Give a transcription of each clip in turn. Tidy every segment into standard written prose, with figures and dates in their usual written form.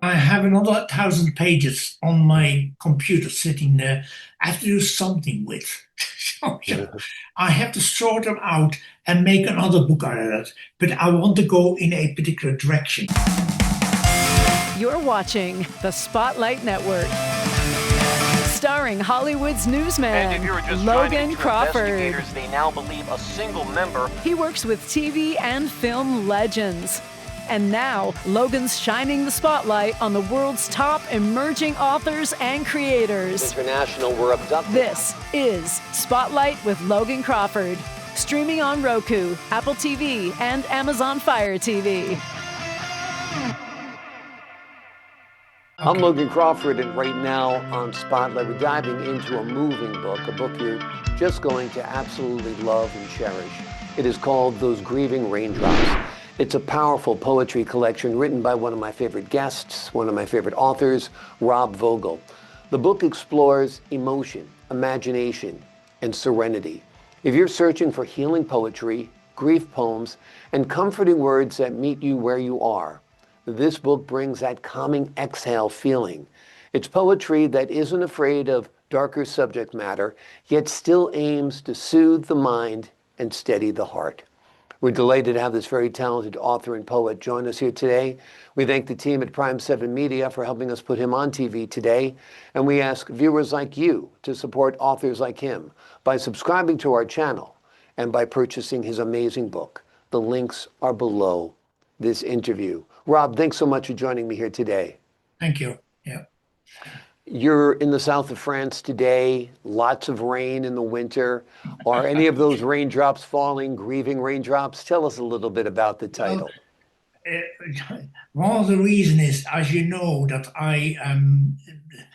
I have another 1,000 pages on my computer sitting there. I have to do something with. So, I have to sort them out and make another book out of that. But I want to go in a particular direction. You're watching the Spotlight Network, starring Hollywood's newsman, Logan Crawford. They now believe a single member. He works with TV and film legends. And now, Logan's shining the spotlight on the world's top emerging authors and creators. International were abducted. This is Spotlight with Logan Crawford, streaming on Roku, Apple TV, and Amazon Fire TV. I'm Logan Crawford, and right now on Spotlight, we're diving into a moving book, a book you're just going to absolutely love and cherish. It is called Those Grieving Raindrops. It's a powerful poetry collection written by one of my favorite guests, one of my favorite authors, Rob Vogel. The book explores emotion, imagination, and serenity. If you're searching for healing poetry, grief poems, and comforting words that meet you where you are, this book brings that calming exhale feeling. It's poetry that isn't afraid of darker subject matter, yet still aims to soothe the mind and steady the heart. We're delighted to have this very talented author and poet join us here today. We thank the team at Prime 7 Media for helping us put him on TV today. And we ask viewers like you to support authors like him by subscribing to our channel and by purchasing his amazing book. The links are below this interview. Rob, thanks so much for joining me here today. Thank you. Yeah. You're in the south of France today, lots of rain in the winter. Are any of those raindrops falling, grieving raindrops? Tell us a little bit about the title. One of the reasons is, as you know, that I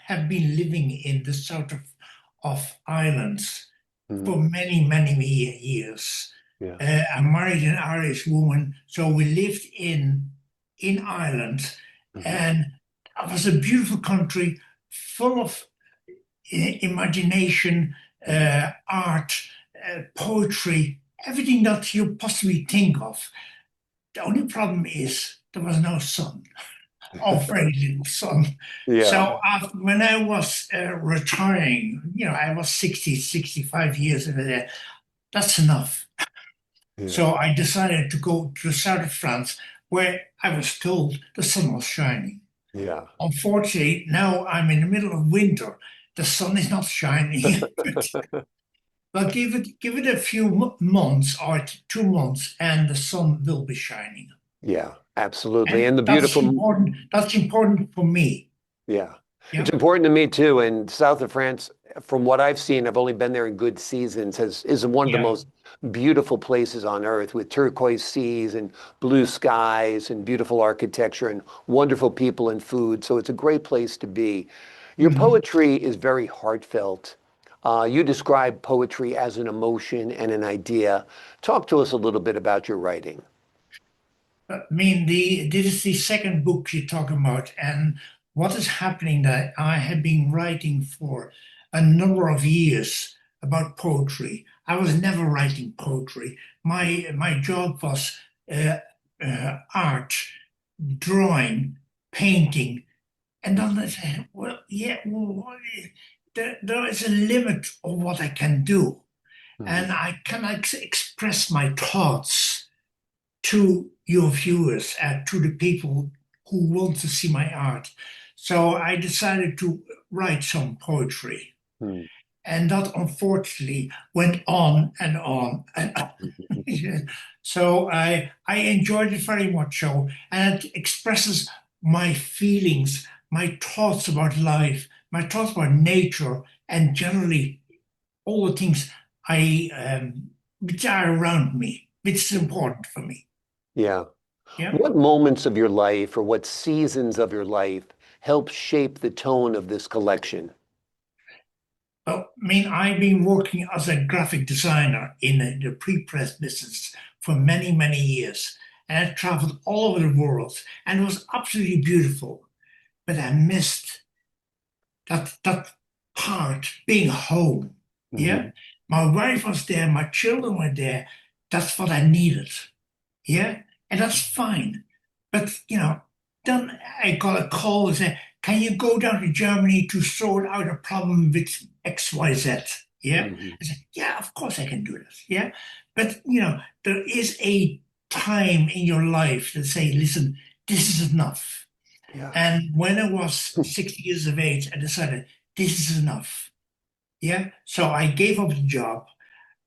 have been living in the south of Ireland for many, many years. Yeah. I married an Irish woman, so we lived in Ireland, and it was a beautiful country, full of imagination, art, poetry, everything that you possibly think of. The only problem is there was no sun, or very little sun. Yeah. So when I was retiring, I was 60, 65 years over there, that's enough. Yeah. So I decided to go to the south of France, where I was told the sun was shining. Yeah. Unfortunately, now I'm in the middle of winter. The sun is not shining. But give it a few months or 2 months, and the sun will be shining. Yeah, absolutely. And the beautiful. That's important for me. Yeah. It's important to me too. And south of France, from what I've seen, I've only been there in good seasons, is one of the most beautiful places on earth, with turquoise seas and blue skies and beautiful architecture and wonderful people and food. So it's a great place to be. Your poetry is very heartfelt. You describe poetry as an emotion and an idea. Talk to us a little bit about your writing. I mean, this is the second book you're talking about, and what is happening that I have been writing for a number of years about poetry. I was never writing poetry. My job was art, drawing, painting, and then I said, there is a limit of what I can do, and I cannot express my thoughts to your viewers and to the people who want to see my art. So I decided to write some poetry. And that unfortunately went on and on and on. So I enjoyed it very much so. And it expresses my feelings, my thoughts about life, my thoughts about nature, and generally all the things which are around me, which is important for me. Yeah. What moments of your life or what seasons of your life help shape the tone of this collection? Well, I mean, I've been working as a graphic designer in the pre-press business for many, many years. And I traveled all over the world, and it was absolutely beautiful. But I missed that part, being home. Yeah. My wife was there, my children were there. That's what I needed. Yeah. And that's fine. But, then I got a call and said, can you go down to Germany to sort out a problem with XYZ? Yeah. Mhm. I said, yeah, of course I can do this. Yeah. But, you know, there is a time in your life that say, listen, this is enough. Yeah. And when I was 60 years of age, I decided this is enough. Yeah. So I gave up the job,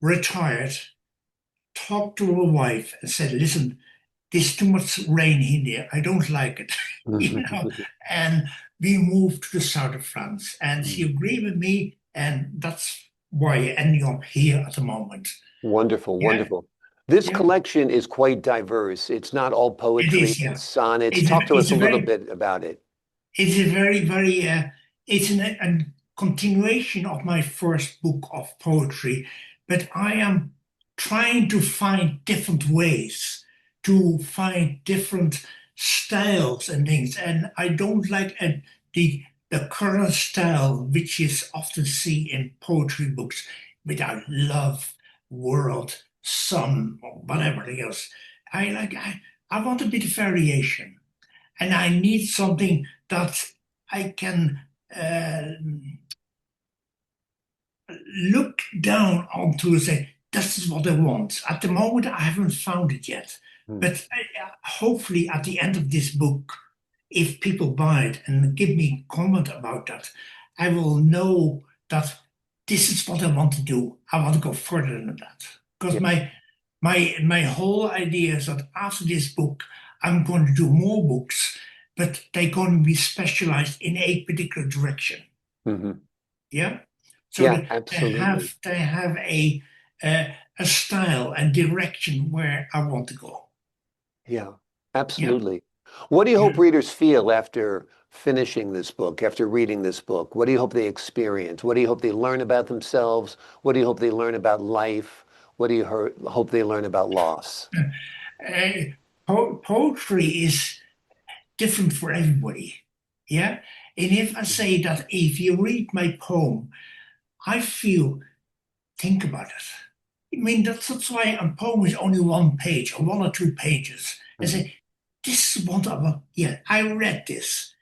retired, talked to my wife and said, listen, there's too much rain in there. I don't like it, you know. And we moved to the south of France, and she agreed with me, and that's why I'm ending up here at the moment. Wonderful, Yeah, wonderful. This yeah, collection is quite diverse. It's not all it poetry is. Yeah, and sonnets. it's a, Talk to it's us a a little very, bit about it. it's a very, very, it's a continuation of my first book of poetry, but I am trying to find different ways to find different styles and things. And I don't like the current style, which is often seen in poetry books, without love, world, sun, or whatever else. I want a bit of variation, and I need something that I can look down onto and say, this is what I want. At the moment, I haven't found it yet. Mm. But hopefully, at the end of this book, if people buy it and give me comment about that, I will know that this is what I want to do. I want to go further than that. Because Yeah. my whole idea is that after this book, I'm going to do more books, but they're going to be specialized in a particular direction. Mhm. Yeah. So Yeah, they absolutely. have a style and direction where I want to go. Yeah, Yeah. absolutely. What do you Yeah. hope readers feel after finishing this book, after reading this book? What do you hope they experience? What do you hope they learn about themselves? What do you hope they learn about life? What do you hope they learn about loss? Poetry is different for everybody. Yeah. And if I Mhm. say that if you read my poem, I feel, think about it. I mean, that's why a poem is only one page or one or two pages. I Mhm. say, this is what yeah, I read this.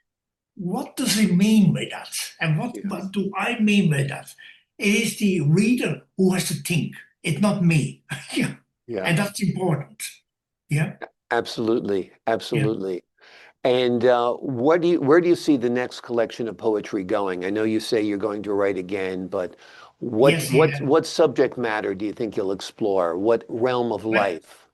What does he mean by that? And Yeah, what do I mean by that? It is the reader who has to think. It's not me. Yeah. yeah, And that's important. Yeah. absolutely, Yeah. absolutely. And where do you see the next collection of poetry going? I know you say you're going to write again, but Yes. Yeah. what subject matter do you think you'll explore? What realm of But life?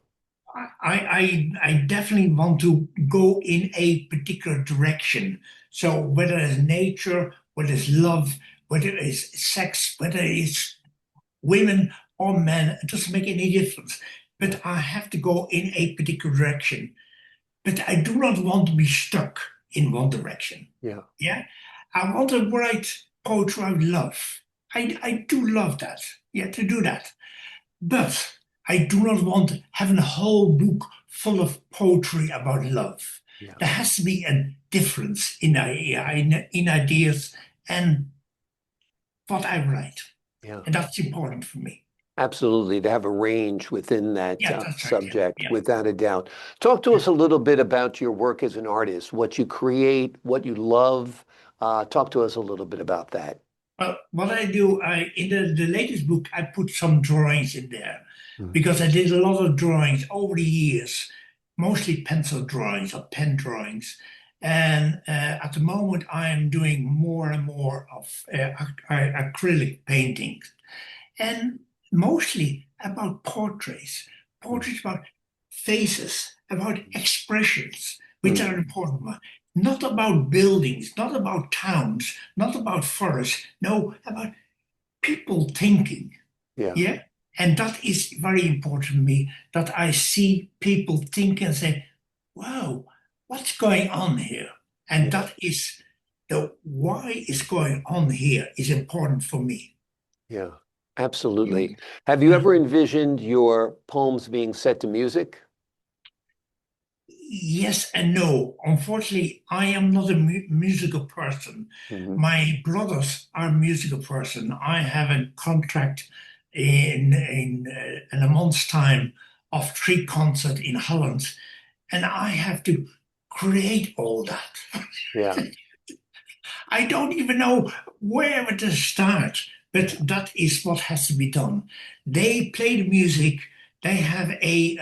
I definitely want to go in a particular direction. So whether it's nature, whether it's love, whether it's sex, whether it's women or men, it doesn't make any difference. Yeah, But I have to go in a particular direction. But I do not want to be stuck in one direction. yeah, Yeah. I want to write poetry I love. I do love that. Yeah, to do that. But I do not want having a whole book full of poetry about love. yeah, There has to be a difference in ideas and what I write. yeah. And that's important for me. Absolutely, to have a range within that Yeah, that's right. Yeah. subject, Yeah. without a doubt. Talk to us a little bit about your work as an artist, what you create, what you love. Talk to us a little bit about that. Well, what I do, in the latest book, I put some drawings in there Mhm. because I did a lot of drawings over the years, mostly pencil drawings or pen drawings. And at the moment, I am doing more and more of acrylic paintings, and mostly about portraits, Mhm. portraits about faces, about expressions, which are Mhm. important. Not about buildings, not about towns, not about forests, no, about people thinking. Yeah, Yeah. And that is very important to me that I see people think and say, wow, what's going on here? And yeah, that is the why is going on here is important for me. yeah, absolutely. Mm. Have you ever envisioned your poems being set to music? Yes and no. Unfortunately, I am not a musical person. Hmm. My brothers are musical person. I have a contract in a month's time of three concerts in Holland, and I have to create all that. Yeah. I don't even know where to start, but that is what has to be done. They play the music. They have a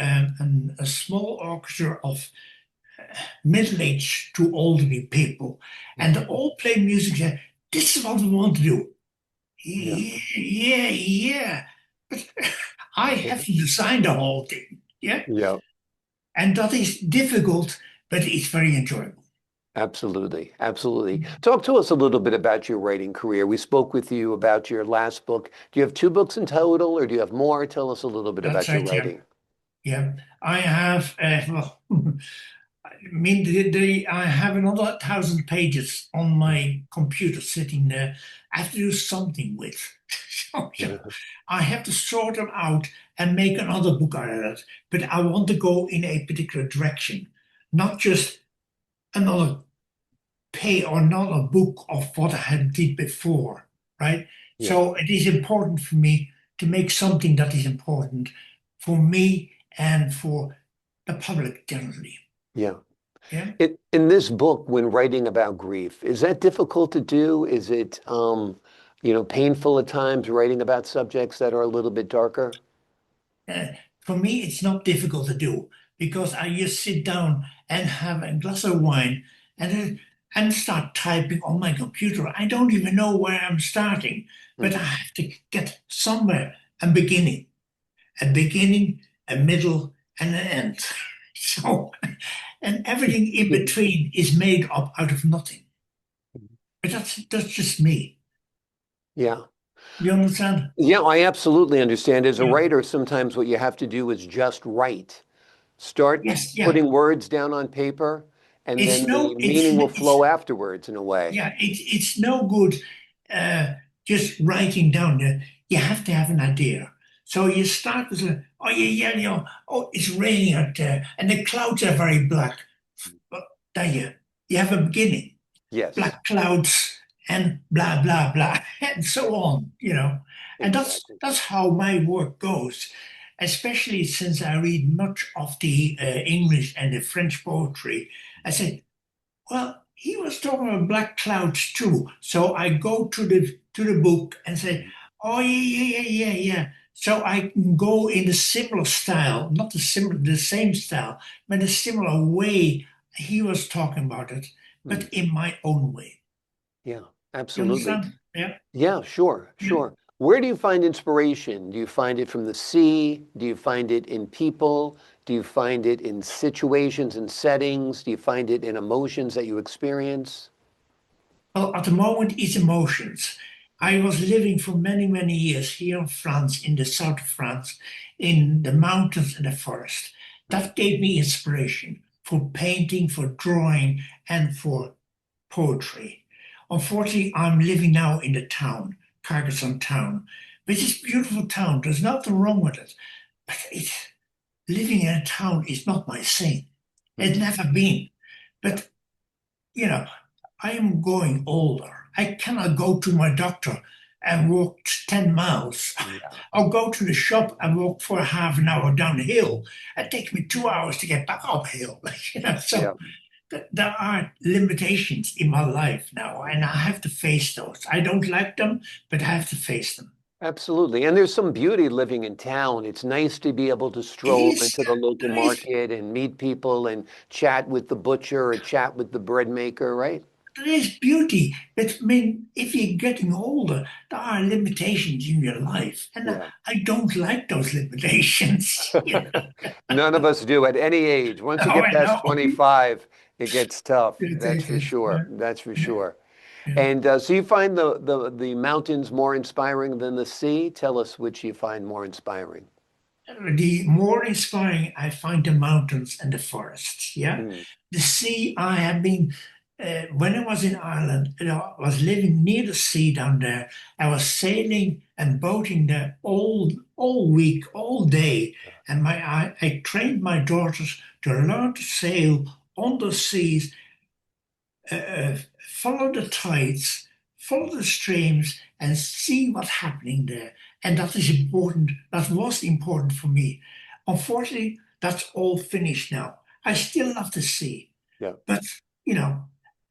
small orchestra of middle-aged to elderly people, and they all play music. This is what we want to do. Yeah. Yeah. But I have to design the whole thing. Yeah. Yeah. And that is difficult, but it's very enjoyable. Absolutely. Absolutely. Talk to us a little bit about your writing career. We spoke with you about your last book. Do you have 2 books in total, or do you have more? Tell us a little bit That's about your right, yeah. writing. Yeah. I have, well, I mean, I have another 1,000 pages on my computer sitting there. I have to do something with. So, yeah, I have to sort them out and make another book out of that. But I want to go in a particular direction, not just another pay or another book of what I had did before, right? Yeah. So it is important for me to make something that is important for me and for the public generally. Yeah. Yeah. In this book, when writing about grief, is that difficult to do? Is it, painful at times writing about subjects that are a little bit darker? For me, it's not difficult to do because I just sit down and have a glass of wine and start typing on my computer. I don't even know where I'm starting, but I have to get somewhere a beginning, a middle, and an end. So, and everything in between is made up out of nothing. But that's just me. Yeah. You understand? Yeah, I absolutely understand. As a Yeah. writer, sometimes what you have to do is just write. Start Yes. Yeah. putting words down on paper, and It's then the no. meaning will flow afterwards in a way. Yeah. It's no good just writing down. You have to have an idea. So you start with oh yeah, oh, it's raining out there, and the clouds are very black. But there you have a beginning. Yes, Black clouds and blah blah blah and so on. And exactly. that's how my work goes, especially since I read much of the English and the French poetry. I said, well, he was talking about black clouds too, so I go to the book and say, oh yeah. So I can go in a similar style, not the same style, but a similar way he was talking about it, but in my own way. Yeah, You absolutely. understand? Yeah. Yeah, sure, Yeah. sure. Where do you find inspiration? Do you find it from the sea? Do you find it in people? Do you find it in situations and settings? Do you find it in emotions that you experience? Well, at the moment, it's emotions. I was living for many, many years here in France, in the south of France, in the mountains and the forest. That gave me inspiration for painting, for drawing, and for poetry. Unfortunately, I'm living now in the town, Carcassonne town, which is a beautiful town. There's nothing wrong with it. But living in a town is not my thing. It's never been. But, you know, I am growing older. I cannot go to my doctor and walk 10 miles. Yeah. I'll go to the shop and walk for a half an hour down the hill. It takes me 2 hours to get back uphill. So Yeah. there are limitations in my life now, and I have to face those. I don't like them, but I have to face them. Absolutely. And there's some beauty living in town. It's nice to be able to It stroll is, into the local there is, market and meet people and chat with the butcher or chat with the bread maker, right? there is beauty, but I mean, if you're getting older, there are limitations in your life, and Yeah. I don't like those limitations. None of us do at any age. Once you Oh, get I past know. 25, it gets tough. It That's for is, sure. yeah, That's for yeah, sure. yeah. And so you find the mountains more inspiring than the sea? Tell us which you find more inspiring. The more inspiring I find the mountains and the forests. Yeah, Mm. the sea. I have been when I was in Ireland. I was living near the sea down there. I was sailing and boating there all week, all day, and I trained my daughters to learn to sail on the seas, follow the tides, follow the streams, and see what's happening there. And that is important. That was important for me. Unfortunately, that's all finished now. I still love the sea, Yeah. But,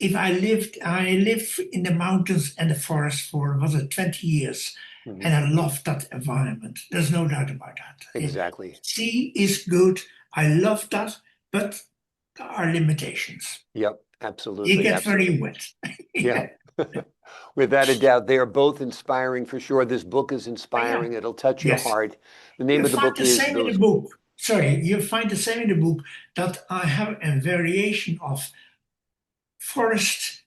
if I live in the mountains and the forest for, 20 years, Mhm. and I love that environment. There's no doubt about that. Exactly. Sea is good. I love that, but there are limitations. Yep. You Absolutely. get Absolutely. very wet. Yeah. Without a doubt, they are both inspiring for sure. This book is inspiring. It'll touch your Yes. heart. The name You of the find book the is same in Those. the book. Sorry, you find the same in the book that I have a variation of forest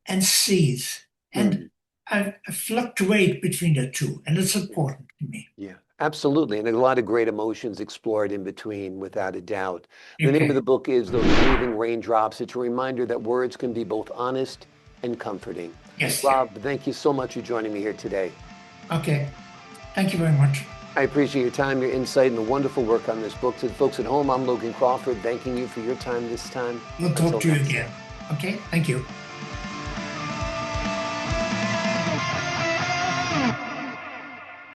and seas. And I fluctuate between the two, and it's important to me. Yeah, absolutely. And a lot of great emotions explored in between, without a doubt. The name of Okay. the book is Those Grieving Raindrops. It's a reminder that words can be both honest and comforting. Yes. Rob, thank you so much for joining me here today. Okay. Thank you very much. I appreciate your time, your insight, and the wonderful work on this book. To the folks at home, I'm Logan Crawford, thanking you for your time this time. We'll Until talk to you next again. Okay. Thank you.